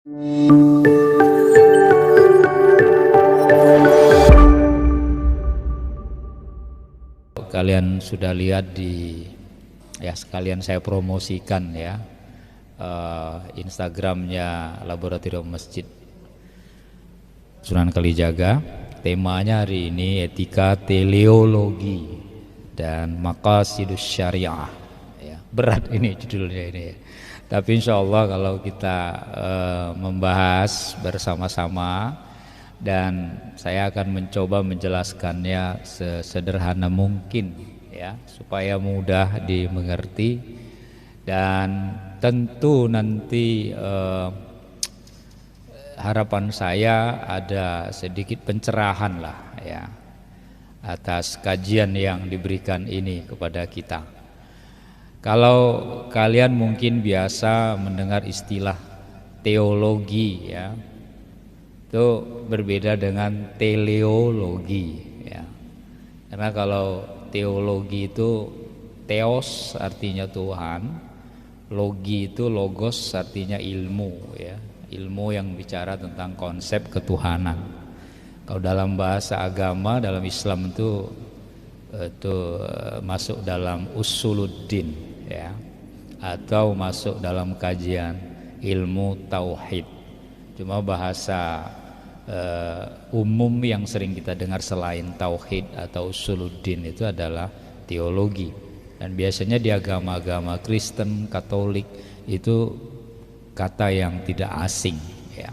Kalian sudah lihat sekalian saya promosikan ya, Instagramnya Laboratorium Masjid Sunan Kalijaga. Temanya hari ini etika teleologi dan maqasidus syariah ya. Berat ini judulnya ini ya. Tapi insya Allah kalau kita membahas bersama-sama, dan saya akan mencoba menjelaskannya sesederhana mungkin ya, supaya mudah dimengerti, dan tentu nanti harapan saya ada sedikit pencerahan lah ya atas kajian yang diberikan ini kepada kita. Kalau kalian mungkin biasa mendengar istilah teologi ya, itu berbeda dengan teleologi ya. Karena kalau teologi itu theos artinya Tuhan, logi itu logos artinya ilmu ya, ilmu yang bicara tentang konsep ketuhanan. Kalau dalam bahasa agama, dalam Islam itu masuk dalam usuluddin ya, atau masuk dalam kajian ilmu tauhid. Cuma bahasa umum yang sering kita dengar selain tauhid atau usuluddin itu adalah teologi. Dan biasanya di agama-agama Kristen, Katolik itu kata yang tidak asing ya.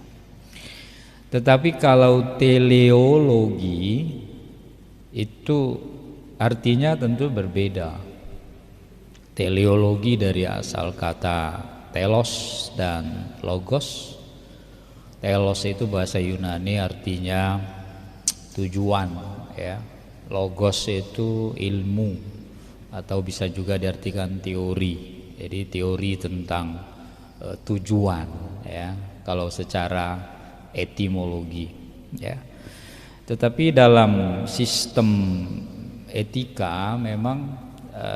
Tetapi kalau teleologi itu artinya tentu berbeda. Teleologi dari asal kata telos dan logos. Telos itu bahasa Yunani artinya tujuan ya. Logos itu ilmu atau bisa juga diartikan teori. Jadi teori tentang tujuan ya, kalau secara etimologi ya. Tetapi dalam sistem etika memang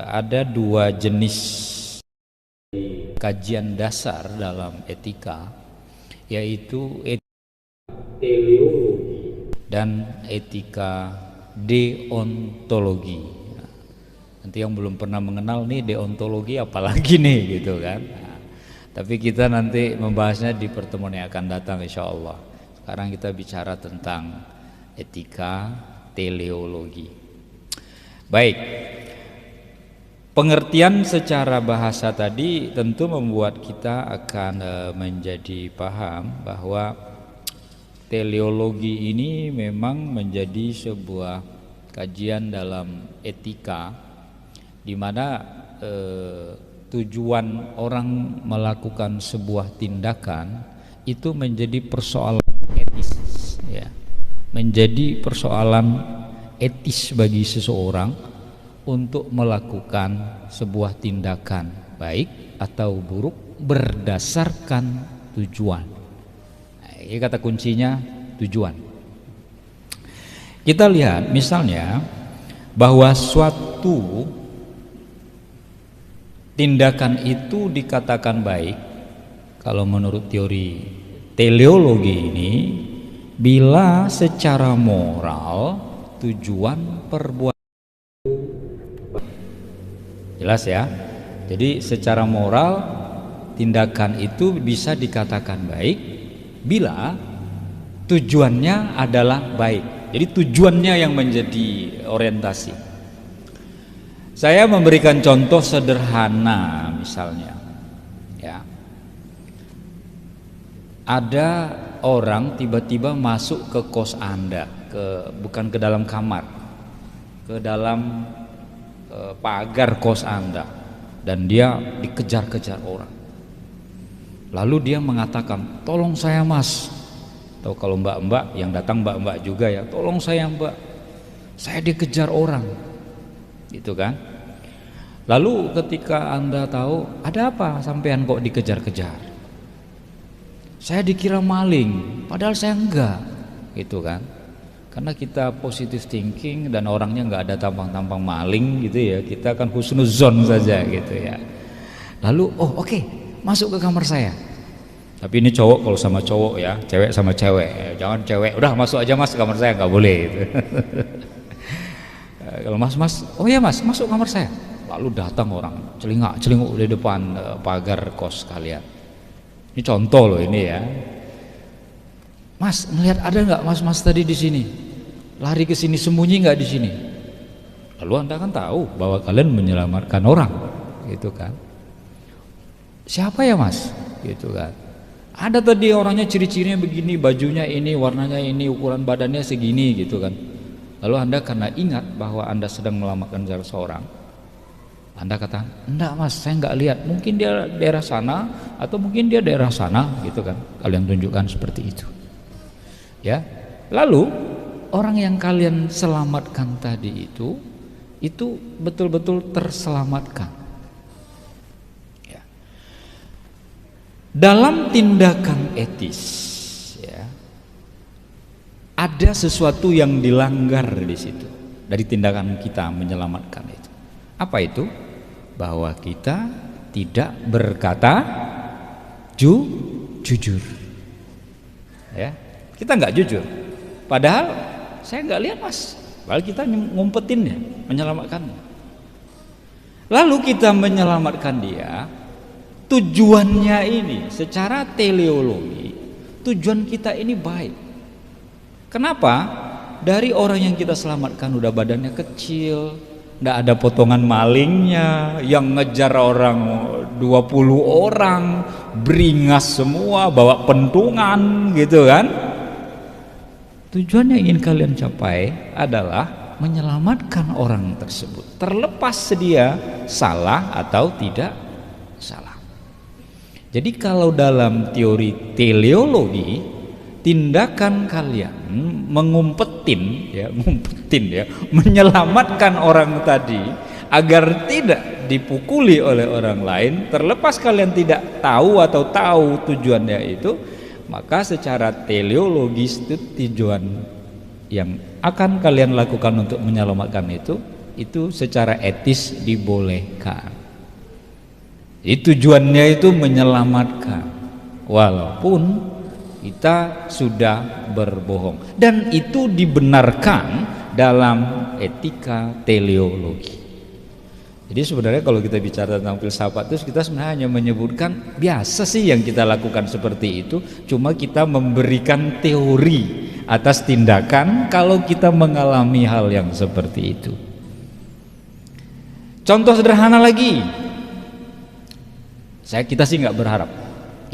ada dua jenis kajian dasar dalam etika, yaitu etika teleologi dan etika deontologi. Nanti yang belum pernah mengenal nih deontologi apalagi nih gitu kan. Tapi kita nanti membahasnya di pertemuan yang akan datang insya Allah. Sekarang kita bicara tentang etika teleologi. Baik, pengertian secara bahasa tadi tentu membuat kita akan menjadi paham bahwa teleologi ini memang menjadi sebuah kajian dalam etika, di mana tujuan orang melakukan sebuah tindakan itu menjadi persoalan etis ya, menjadi persoalan etis bagi seseorang untuk melakukan sebuah tindakan baik atau buruk berdasarkan tujuan. Nah, ini kata kuncinya tujuan. Kita lihat misalnya bahwa suatu tindakan itu dikatakan baik kalau menurut teori teleologi ini bila secara moral tujuan perbuatan. Jelas ya? Jadi secara moral tindakan itu bisa dikatakan baik bila tujuannya adalah baik. Jadi tujuannya yang menjadi orientasi. Saya memberikan contoh sederhana misalnya ya. Ada orang tiba-tiba masuk ke kos Anda, bukan ke dalam kamar, ke dalam pagar kos Anda, dan dia dikejar-kejar orang. Lalu dia mengatakan, "Tolong saya Mas." Atau kalau mbak-mbak yang datang mbak-mbak juga ya, "Tolong saya Mbak, saya dikejar orang." Gitu kan. Lalu ketika Anda tahu, ada apa sampean kok dikejar-kejar? Saya dikira maling, padahal saya enggak, gitu kan. Karena kita positive thinking dan orangnya enggak ada tampang-tampang maling gitu ya, kita akan husnuzon saja gitu ya. Lalu, oh oke, masuk ke kamar saya. Tapi ini cowok kalau sama cowok ya, cewek sama cewek. Jangan cewek, udah masuk aja mas kamar saya, nggak boleh gitu. Kalau mas, oh ya mas, masuk kamar saya. Lalu datang orang celinguk di depan pagar kos kalian. Ini contoh loh ini ya. Mas, melihat ada nggak mas tadi di sini? Lari ke sini, sembunyi nggak di sini? Lalu Anda kan tahu bahwa kalian menyelamatkan orang, gitu kan? Siapa ya mas? Gitu kan? Ada tadi orangnya ciri-cirinya begini, bajunya ini, warnanya ini, ukuran badannya segini, gitu kan? Lalu Anda karena ingat bahwa Anda sedang menyelamatkan seseorang, Anda kata, enggak mas, saya nggak lihat, mungkin dia daerah sana atau mungkin dia daerah sana, gitu kan? Kalian tunjukkan seperti itu, ya. Lalu orang yang kalian selamatkan tadi itu betul-betul terselamatkan. Ya. Dalam tindakan etis, ya, ada sesuatu yang dilanggar di situ dari tindakan kita menyelamatkan itu. Apa itu? Bahwa kita tidak berkata jujur, ya, kita nggak jujur. Padahal saya nggak lihat mas, padahal kita ngumpetin ya, menyelamatkannya. Lalu kita menyelamatkan dia, tujuannya ini secara teleologi, tujuan kita ini baik. Kenapa? Dari orang yang kita selamatkan udah badannya kecil, nggak ada potongan malingnya, yang ngejar orang 20 orang, beringas semua, bawa pentungan gitu kan. Tujuan yang ingin kalian capai adalah menyelamatkan orang tersebut, terlepas dia salah atau tidak salah. Jadi kalau dalam teori teleologi, tindakan kalian ngumpetin ya, menyelamatkan orang tadi agar tidak dipukuli oleh orang lain, terlepas kalian tidak tahu atau tahu tujuannya itu, maka secara teleologis itu tujuan yang akan kalian lakukan untuk menyelamatkan itu secara etis dibolehkan. Tujuannya itu menyelamatkan, walaupun kita sudah berbohong, dan itu dibenarkan dalam etika teleologi. Jadi sebenarnya kalau kita bicara tentang filsafat itu, kita sebenarnya hanya menyebutkan biasa sih yang kita lakukan seperti itu, cuma kita memberikan teori atas tindakan kalau kita mengalami hal yang seperti itu. Contoh sederhana lagi, kita sih nggak berharap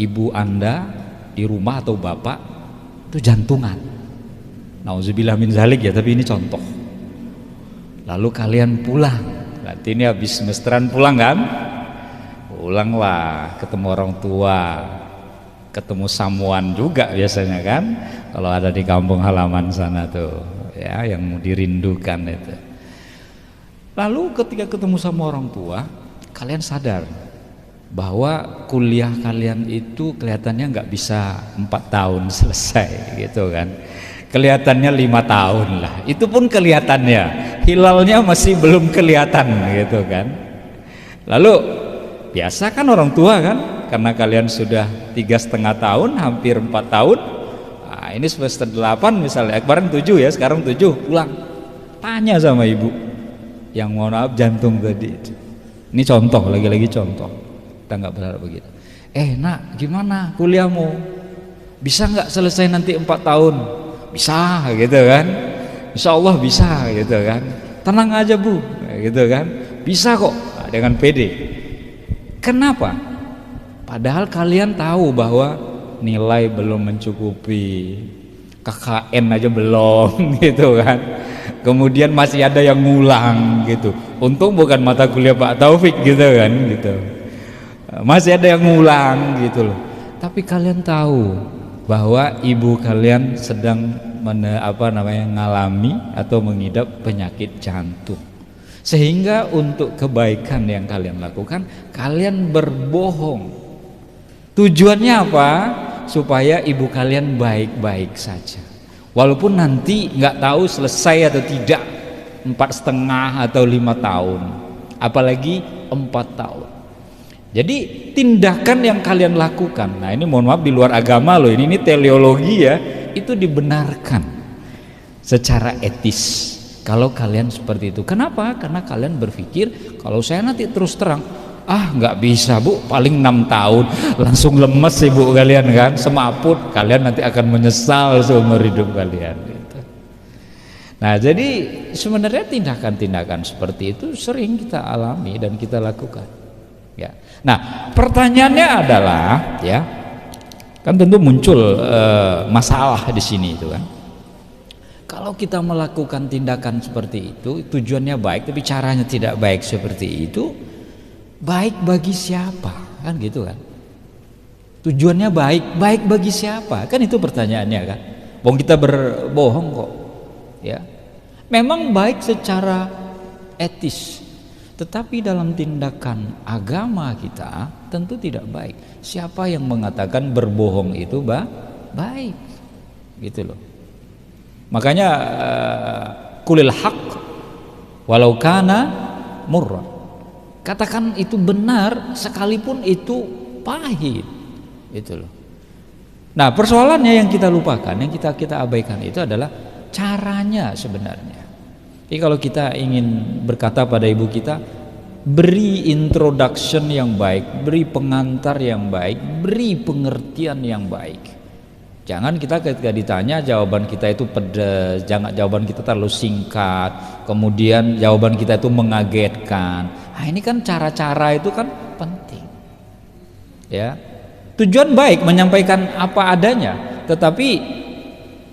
ibu Anda di rumah atau bapak itu jantungan. Nauzubillah min zalik ya, tapi ini contoh. Lalu kalian pulang. Berarti ini habis semesteran pulang kan? Pulanglah, ketemu orang tua, ketemu samuan juga biasanya kan, kalau ada di kampung halaman sana tuh ya, yang mau dirindukan itu. Lalu ketika ketemu sama orang tua, kalian sadar bahwa kuliah kalian itu kelihatannya nggak bisa 4 tahun selesai gitu kan, kelihatannya 5 tahun lah, itu pun kelihatannya, hilalnya masih belum kelihatan gitu kan. Lalu biasa kan orang tua kan, karena kalian sudah 3,5 tahun, hampir 4 tahun, nah, ini semester 8 misalnya, kemarin 7 ya, sekarang 7, pulang, tanya sama ibu yang mohon maaf jantung tadi. Ini contoh, lagi-lagi contoh, kita nggak berharap begitu. Nak, gimana kuliahmu? Bisa nggak selesai nanti 4 tahun? Bisa gitu kan, insya Allah bisa gitu kan, tenang aja bu gitu kan, bisa kok, dengan pede. Kenapa? Padahal kalian tahu bahwa nilai belum mencukupi, KKN aja belum gitu kan, kemudian masih ada yang ngulang gitu, untung bukan mata kuliah Pak Taufik gitu kan gitu, masih ada yang ngulang gitu loh. Tapi kalian tahu bahwa ibu kalian sedang mengalami atau mengidap penyakit jantung, sehingga untuk kebaikan yang kalian lakukan, kalian berbohong. Tujuannya apa? Supaya ibu kalian baik-baik saja, walaupun nanti nggak tahu selesai atau tidak 4,5 atau 5 tahun, apalagi 4 tahun. Jadi tindakan yang kalian lakukan, nah ini mohon maaf di luar agama loh, ini teleologi ya, itu dibenarkan secara etis kalau kalian seperti itu. Kenapa? Karena kalian berpikir kalau saya nanti terus terang, nggak bisa bu, paling 6 tahun langsung lemes ibu kalian kan, semaput, kalian nanti akan menyesal seumur hidup kalian gitu. Nah jadi sebenarnya tindakan-tindakan seperti itu sering kita alami dan kita lakukan ya. Nah pertanyaannya adalah ya, kan tentu muncul masalah di sini itu kan, kalau kita melakukan tindakan seperti itu tujuannya baik tapi caranya tidak baik seperti itu, baik bagi siapa kan gitu kan? Tujuannya baik bagi siapa kan, itu pertanyaannya kan. Wong kita berbohong kok ya, memang baik secara etis, tetapi dalam tindakan agama kita tentu tidak baik. Siapa yang mengatakan berbohong itu baik gitu loh. Makanya kulil haq walau kana murra, katakan itu benar sekalipun itu pahit itu loh. Nah persoalannya yang kita lupakan, yang kita abaikan itu adalah caranya sebenarnya. Jadi kalau kita ingin berkata pada ibu kita, beri introduction yang baik, beri pengantar yang baik, beri pengertian yang baik. Jangan kita ketika ditanya jawaban kita itu pedas, jangan jawaban kita terlalu singkat, kemudian jawaban kita itu mengagetkan. Nah ini kan cara-cara itu kan penting ya. Tujuan baik menyampaikan apa adanya, tetapi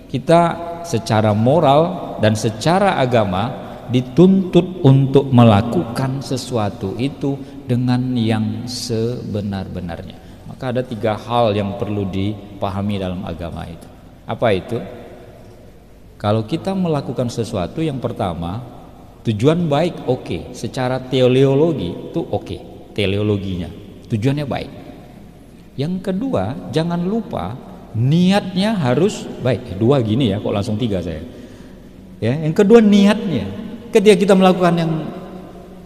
kita secara moral dan secara agama dituntut untuk melakukan sesuatu itu dengan yang sebenar-benarnya. Maka ada 3 hal yang perlu dipahami dalam agama itu. Apa itu? Kalau kita melakukan sesuatu, yang pertama tujuan baik, oke. Secara teleologi itu oke, teleologinya tujuannya baik. Yang kedua, jangan lupa niatnya harus baik. 2 gini ya, kok langsung 3 saya ya. Yang kedua niatnya, ketika kita melakukan yang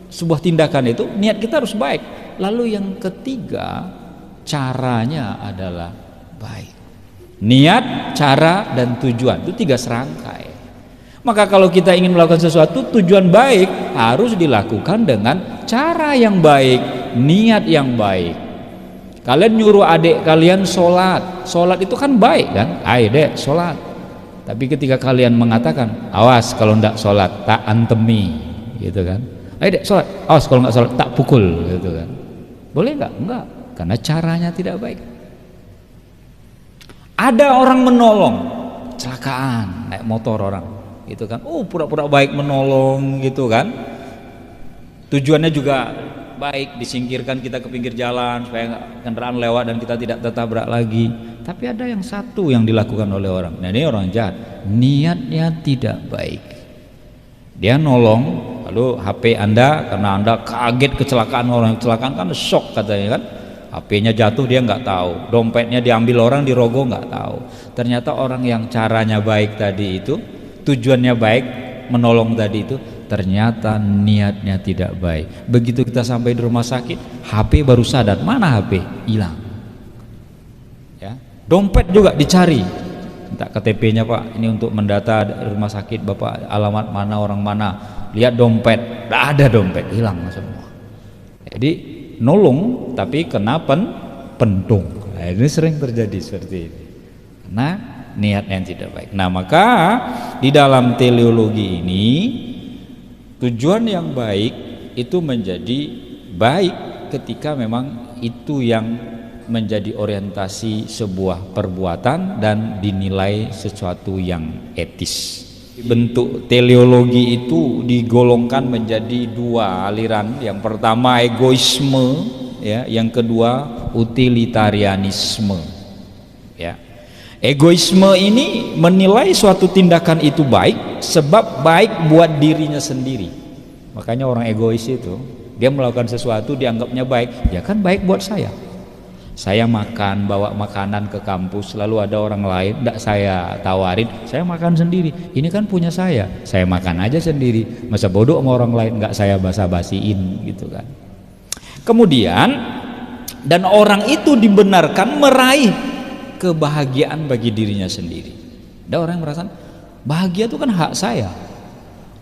sebuah tindakan itu niat kita harus baik. Lalu yang ketiga, caranya adalah baik. Niat, cara, dan tujuan itu 3 serangkai. Maka kalau kita ingin melakukan sesuatu, tujuan baik harus dilakukan dengan cara yang baik, niat yang baik. Kalian nyuruh adik kalian sholat itu kan baik kan? Ayo dek sholat. Tapi ketika kalian mengatakan, awas kalau ndak sholat tak antemi gitu kan, ayo dek sholat, awas kalau nggak sholat tak pukul gitu kan, boleh nggak? Enggak, karena caranya tidak baik. Ada orang menolong, kecelakaan naik motor orang gitu kan, pura-pura baik menolong gitu kan, tujuannya juga baik, disingkirkan kita ke pinggir jalan supaya kendaraan lewat dan kita tidak tertabrak lagi. Tapi ada yang satu yang dilakukan oleh orang, nah ini orang jahat, niatnya tidak baik. Dia nolong, lalu HP Anda, karena Anda kaget kecelakaan, orang kecelakaan kan shock katanya kan, HP-nya jatuh dia nggak tahu, dompetnya diambil orang dirogoh nggak tahu. Ternyata orang yang caranya baik tadi itu, tujuannya baik menolong tadi itu, ternyata niatnya tidak baik. Begitu kita sampai di rumah sakit, HP baru sadar, mana HP? Hilang ya. Dompet juga dicari, minta KTP-nya Pak, ini untuk mendata rumah sakit Bapak, alamat mana, orang mana. Lihat dompet, tidak ada dompet, hilang semua. Jadi nolong tapi kena pentung. Nah, ini sering terjadi seperti ini karena niat yang tidak baik. Nah maka di dalam teleologi ini, tujuan yang baik itu menjadi baik ketika memang itu yang menjadi orientasi sebuah perbuatan dan dinilai sesuatu yang etis. Bentuk teleologi itu digolongkan menjadi 2 aliran. Yang pertama egoisme ya, yang kedua utilitarianisme ya. Egoisme ini menilai suatu tindakan itu baik sebab baik buat dirinya sendiri. Makanya orang egois itu, dia melakukan sesuatu dianggapnya baik, ya kan baik buat saya. Saya makan, bawa makanan ke kampus, lalu ada orang lain tidak saya tawarin, saya makan sendiri. Ini kan punya saya makan aja sendiri, masa bodoh sama orang lain nggak saya basa-basiin gitu kan. Kemudian dan orang itu dibenarkan meraih kebahagiaan bagi dirinya sendiri. Ada orang yang merasa bahagia itu kan hak saya,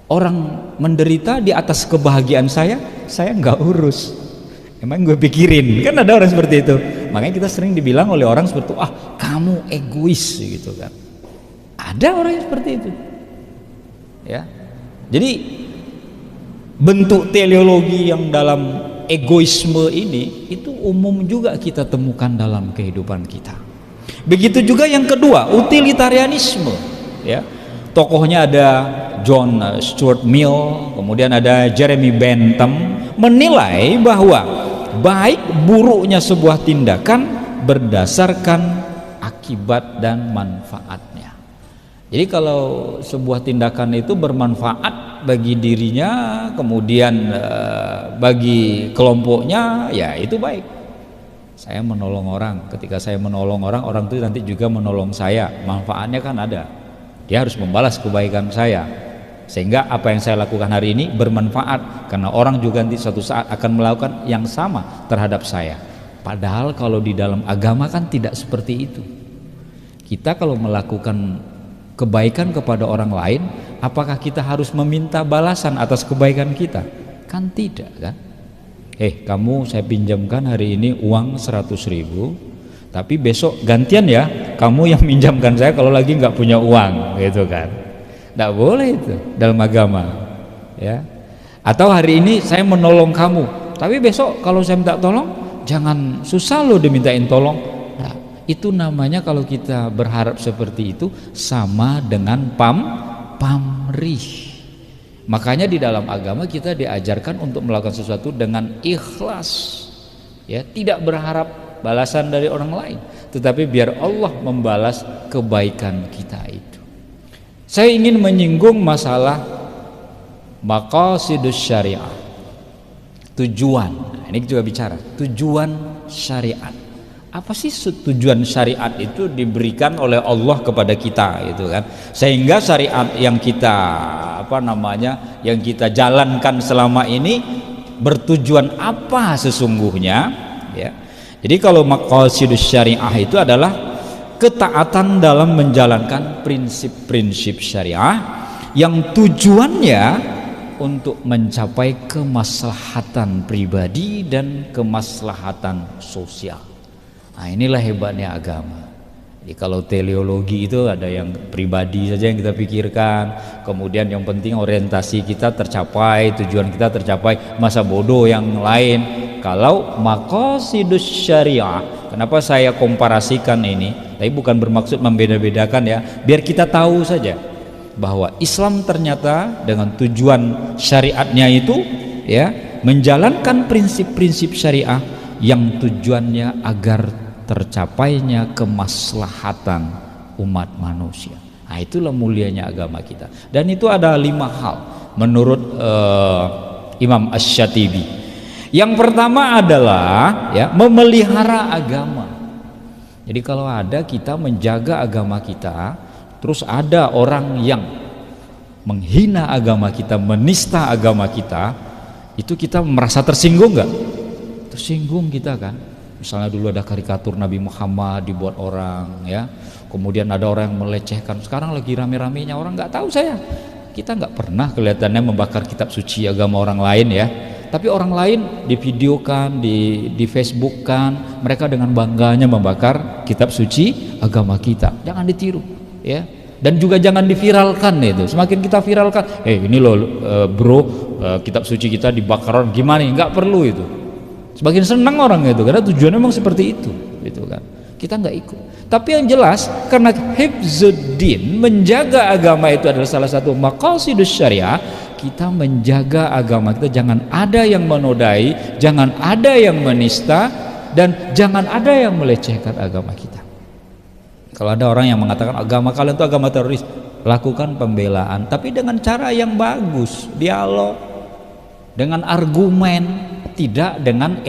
orang menderita di atas kebahagiaan saya nggak urus, emang gue pikirin. Kan ada orang seperti itu. Makanya kita sering dibilang oleh orang seperti itu, ah kamu egois gitu kan. Ada orang yang seperti itu ya. Jadi bentuk teleologi yang dalam egoisme ini itu umum juga kita temukan dalam kehidupan kita. Begitu juga yang kedua, utilitarianisme ya. Tokohnya ada John Stuart Mill, kemudian ada Jeremy Bentham, menilai bahwa baik buruknya sebuah tindakan berdasarkan akibat dan manfaatnya. Jadi kalau sebuah tindakan itu bermanfaat bagi dirinya, kemudian bagi kelompoknya, ya itu baik. Saya menolong orang, ketika saya menolong orang, orang itu nanti juga menolong saya, manfaatnya kan ada. Dia harus membalas kebaikan saya, sehingga apa yang saya lakukan hari ini bermanfaat, karena orang juga nanti suatu saat akan melakukan yang sama terhadap saya. Padahal kalau di dalam agama kan tidak seperti itu. Kita kalau melakukan kebaikan kepada orang lain, apakah kita harus meminta balasan atas kebaikan kita? Kan tidak kan. Kamu saya pinjamkan hari ini uang 100.000, tapi besok gantian ya kamu yang minjamkan saya kalau lagi nggak punya uang, gitu kan. Nggak boleh itu dalam agama ya. Atau hari ini saya menolong kamu, tapi besok kalau saya minta tolong jangan susah loh dimintain tolong. Itu namanya kalau kita berharap seperti itu sama dengan pamrih. Makanya di dalam agama kita diajarkan untuk melakukan sesuatu dengan ikhlas ya, tidak berharap balasan dari orang lain, tetapi biar Allah membalas kebaikan kita itu. Saya ingin menyinggung masalah maqasidus syariah, tujuan. Ini juga bicara tujuan syariat. Apa sih tujuan syariat itu diberikan oleh Allah kepada kita gitu kan, sehingga syariat yang kita yang kita jalankan selama ini bertujuan apa sesungguhnya ya. Jadi kalau maqasidus syariah itu adalah ketaatan dalam menjalankan prinsip-prinsip syariah yang tujuannya untuk mencapai kemaslahatan pribadi dan kemaslahatan sosial. Nah, inilah hebatnya agama. Jadi kalau teleologi itu ada yang pribadi saja yang kita pikirkan, kemudian yang penting orientasi kita tercapai, tujuan kita tercapai, masa bodoh yang lain. Kalau maqasidus syariah, kenapa saya komparasikan ini? Tapi bukan bermaksud membeda-bedakan ya, biar kita tahu saja bahwa Islam ternyata dengan tujuan syariatnya itu ya, menjalankan prinsip-prinsip syariah yang tujuannya agar tercapainya kemaslahatan umat manusia. Nah, itulah mulianya agama kita. Dan itu ada 5 hal menurut Imam Asy-Syatibi. Yang pertama adalah ya, memelihara agama. Jadi kalau ada kita menjaga agama kita, terus ada orang yang menghina agama kita, menista agama kita, itu kita merasa tersinggung nggak? Tersinggung kita kan. Misalnya dulu ada karikatur Nabi Muhammad dibuat orang ya, kemudian ada orang yang melecehkan. Sekarang lagi rame-ramenya orang nggak tahu saya. Kita nggak pernah kelihatannya membakar kitab suci agama orang lain ya, tapi orang lain divideokan, di Facebookkan, mereka dengan bangganya membakar kitab suci agama kita. Jangan ditiru ya, dan juga jangan diviralkan itu. Semakin kita viralkan, ini loh kitab suci kita dibakar orang, gimana? Nggak perlu itu. Semakin senang orang itu karena tujuannya memang seperti itu gitu kan. Kita nggak ikut. Tapi yang jelas karena hifzuddin, menjaga agama itu adalah salah satu maqasidus syariah, kita menjaga agama kita, jangan ada yang menodai, jangan ada yang menista, dan jangan ada yang melecehkan agama kita. Kalau ada orang yang mengatakan agama kalian itu agama teroris, lakukan pembelaan, tapi dengan cara yang bagus, dialog dengan argumen, tidak dengan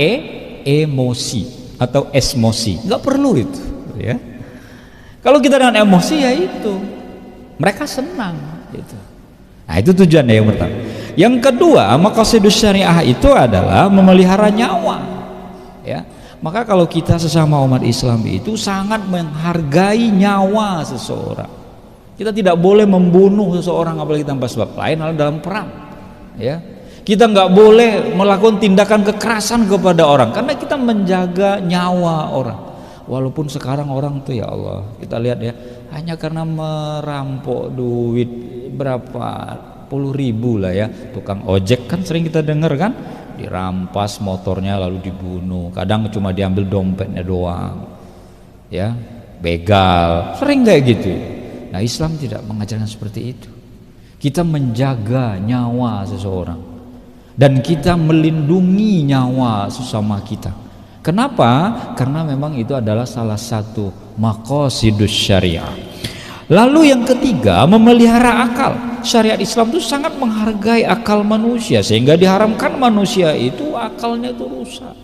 emosi atau esmosi. Nggak perlu itu ya. Kalau kita dengan emosi ya itu mereka senang gitu. Nah, itu tujuannya yang pertama. Yang kedua, maqasidus syariah itu adalah memelihara nyawa ya. Maka kalau kita sesama umat Islam itu sangat menghargai nyawa seseorang. Kita tidak boleh membunuh seseorang apalagi tanpa sebab lain, lalu dalam perang, ya. Kita nggak boleh melakukan tindakan kekerasan kepada orang karena kita menjaga nyawa orang. Walaupun sekarang orang tuh, ya Allah, kita lihat ya, hanya karena merampok duit berapa puluh ribu lah ya, tukang ojek kan sering kita dengar kan, dirampas motornya lalu dibunuh, kadang cuma diambil dompetnya doang, ya, begal, sering kayak gitu. Nah, Islam tidak mengajarkan seperti itu. Kita menjaga nyawa seseorang dan kita melindungi nyawa sesama kita. Kenapa? Karena memang itu adalah salah satu maqasidus syariah. Lalu yang ketiga, memelihara akal. Syariat Islam itu sangat menghargai akal manusia sehingga diharamkan manusia itu akalnya itu rusak.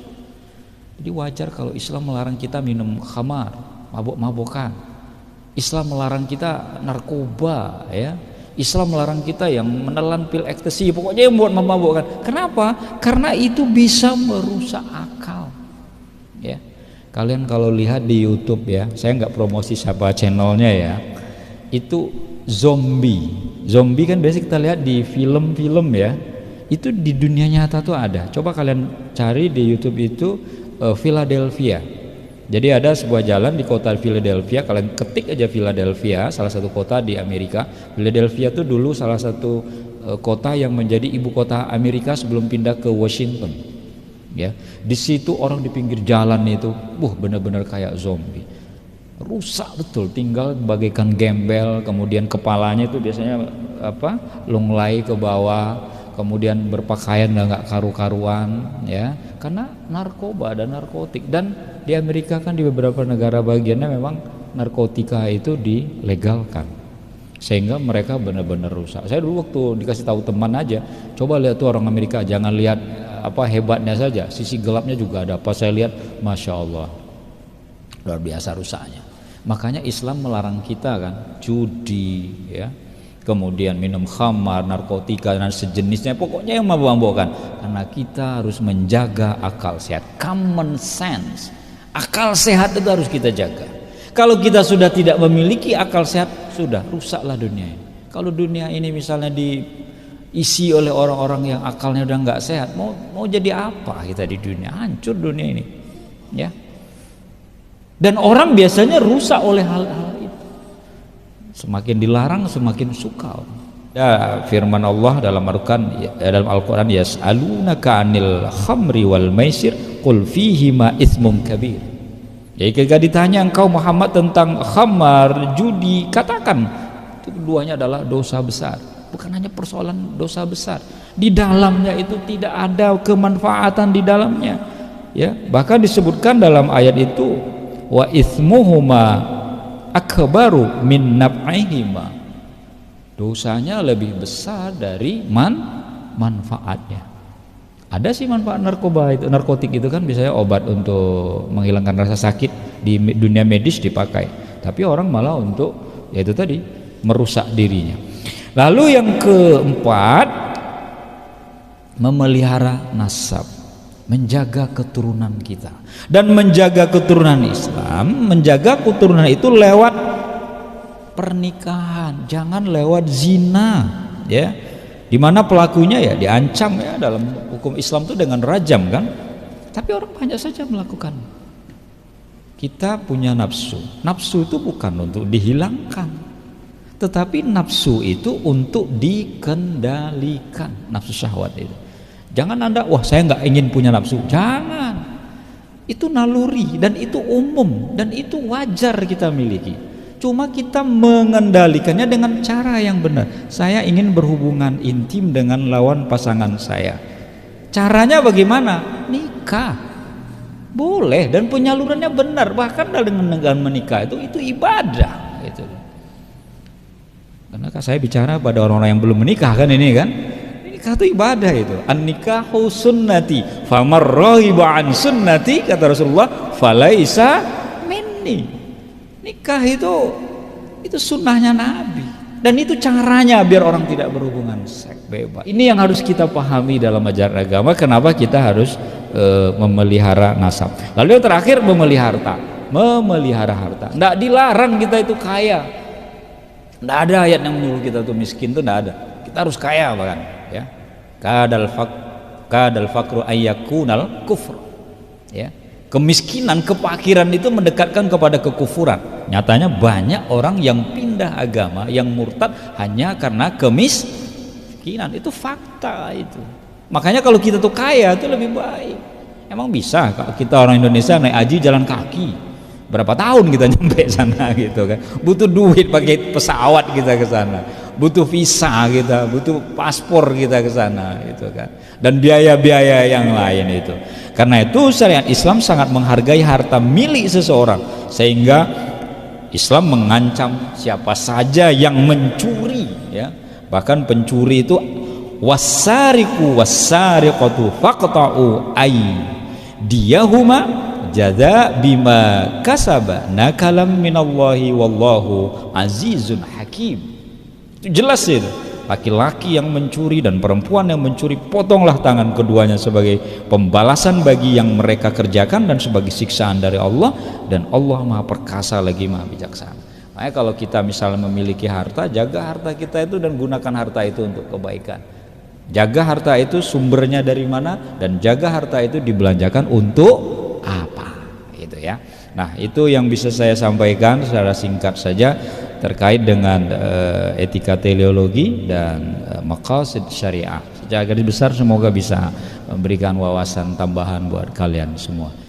Jadi wajar kalau Islam melarang kita minum khamar, mabuk-mabukan. Islam melarang kita narkoba, ya. Islam melarang kita yang menelan pil ekstasi, pokoknya yang buat memabukkan. Kenapa? Karena itu bisa merusak akal. Ya, kalian kalau lihat di YouTube ya, saya nggak promosi siapa channelnya ya, itu zombie kan biasa kita lihat di film-film ya, itu di dunia nyata tuh ada. Coba kalian cari di YouTube itu Philadelphia. Jadi ada sebuah jalan di kota Philadelphia, kalian ketik aja Philadelphia, salah satu kota di Amerika. Philadelphia tuh dulu salah satu kota yang menjadi ibu kota Amerika sebelum pindah ke Washington. Ya, di situ orang di pinggir jalan itu, benar-benar kayak zombie, rusak betul, tinggal bagaikan gembel, kemudian kepalanya itu biasanya lunglai ke bawah, kemudian berpakaian nggak karu-karuan, ya, karena narkoba dan narkotik. Dan di Amerika kan di beberapa negara bagiannya memang narkotika itu dilegalkan, sehingga mereka benar-benar rusak. Saya dulu waktu dikasih tahu teman aja, coba lihat tuh orang Amerika, jangan lihat hebatnya saja, sisi gelapnya juga ada. Pas saya lihat, masya Allah, luar biasa rusaknya. Makanya Islam melarang kita kan judi, ya, kemudian minum khamar, narkotika dan sejenisnya, pokoknya yang mabuk-mabukan, karena kita harus menjaga akal sehat, common sense. Akal sehat itu harus kita jaga. Kalau kita sudah tidak memiliki akal sehat, sudah rusaklah dunia ini. Kalau dunia ini misalnya diisi oleh orang-orang yang akalnya udah nggak sehat, mau jadi apa kita di dunia? Hancur dunia ini, ya. Dan orang biasanya rusak oleh hal-hal itu. Semakin dilarang semakin suka. Ya, firman Allah dalam Al-Quran, yas'alunaka 'anil khamri wal maisir qul fihima itsmun kabir. Jadi ketika ditanya engkau Muhammad tentang khamar, judi, katakan itu keduanya adalah dosa besar. Bukan hanya persoalan dosa besar, di dalamnya itu tidak ada kemanfaatan di dalamnya, ya. Bahkan disebutkan dalam ayat itu, wa itsmuhuma akbaru min naf'ihima, dosanya lebih besar dari manfaatnya. Ada sih manfaat narkotik itu kan biasanya obat untuk menghilangkan rasa sakit, di dunia medis dipakai, tapi orang malah untuk yaitu tadi merusak dirinya. Lalu yang keempat, memelihara nasab, menjaga keturunan kita. Dan menjaga keturunan Islam, menjaga keturunan itu lewat pernikahan, jangan lewat zina, ya. Dimana pelakunya ya diancam ya dalam hukum Islam itu dengan rajam kan. Tapi orang banyak saja melakukan. Kita punya nafsu. Nafsu itu bukan untuk dihilangkan, tetapi nafsu itu untuk dikendalikan, nafsu syahwat itu. Jangan Anda, wah saya nggak ingin punya nafsu. Jangan. Itu naluri dan itu umum dan itu wajar kita miliki. Cuma kita mengendalikannya dengan cara yang benar. Saya ingin berhubungan intim dengan lawan pasangan saya. Caranya bagaimana? Nikah. Boleh dan penyalurannya benar. Bahkan dengan menikah itu ibadah. Gitu. Karena saya bicara pada orang-orang yang belum menikah kan ini kan. Nikah itu ibadah itu. An-nikahu sunnati, famar raghiba an sunnati, kata Rasulullah, falaisa minni. Nikah itu sunnahnya Nabi, dan itu caranya biar orang tidak berhubungan seks bebas. Ini yang harus kita pahami dalam ajaran agama. Kenapa kita harus memelihara nasab. Lalu yang terakhir memelihara harta. Tidak dilarang kita itu kaya. Tidak ada ayat yang menyuruh kita itu miskin, itu tidak ada. Kita harus kaya bahkan. Ya. Kadal fakru ayyakunal kufr. Ya. Kemiskinan, kefakiran itu mendekatkan kepada kekufuran. Nyatanya banyak orang yang pindah agama, yang murtad hanya karena kemiskinan. Itu fakta itu. Makanya kalau kita tuh kaya itu lebih baik. Emang bisa kalau kita orang Indonesia naik haji jalan kaki, berapa tahun kita nyampe sana gitu kan? Butuh duit pakai pesawat kita ke sana, butuh visa kita, butuh paspor kita ke sana gitu kan, dan biaya-biaya yang lain itu. Karena itu syariat Islam sangat menghargai harta milik seseorang, sehingga Islam mengancam siapa saja yang mencuri, ya, bahkan pencuri itu wasariqu wasariqatu faqta'u aydiyahuma jaza bima kasaba nakalam minallahi wallahu azizun hakim. Itu jelas itu, laki-laki yang mencuri dan perempuan yang mencuri, potonglah tangan keduanya sebagai pembalasan bagi yang mereka kerjakan dan sebagai siksaan dari Allah, dan Allah Maha Perkasa lagi Maha Bijaksana. Makanya kalau kita misalnya memiliki harta, jaga harta kita itu dan gunakan harta itu untuk kebaikan. Jaga harta itu sumbernya dari mana, dan jaga harta itu dibelanjakan untuk apa, gitu ya. Nah, itu yang bisa saya sampaikan secara singkat saja terkait dengan etika teleologi dan maqasid syariah. Secara garis besar semoga bisa memberikan wawasan tambahan buat kalian semua.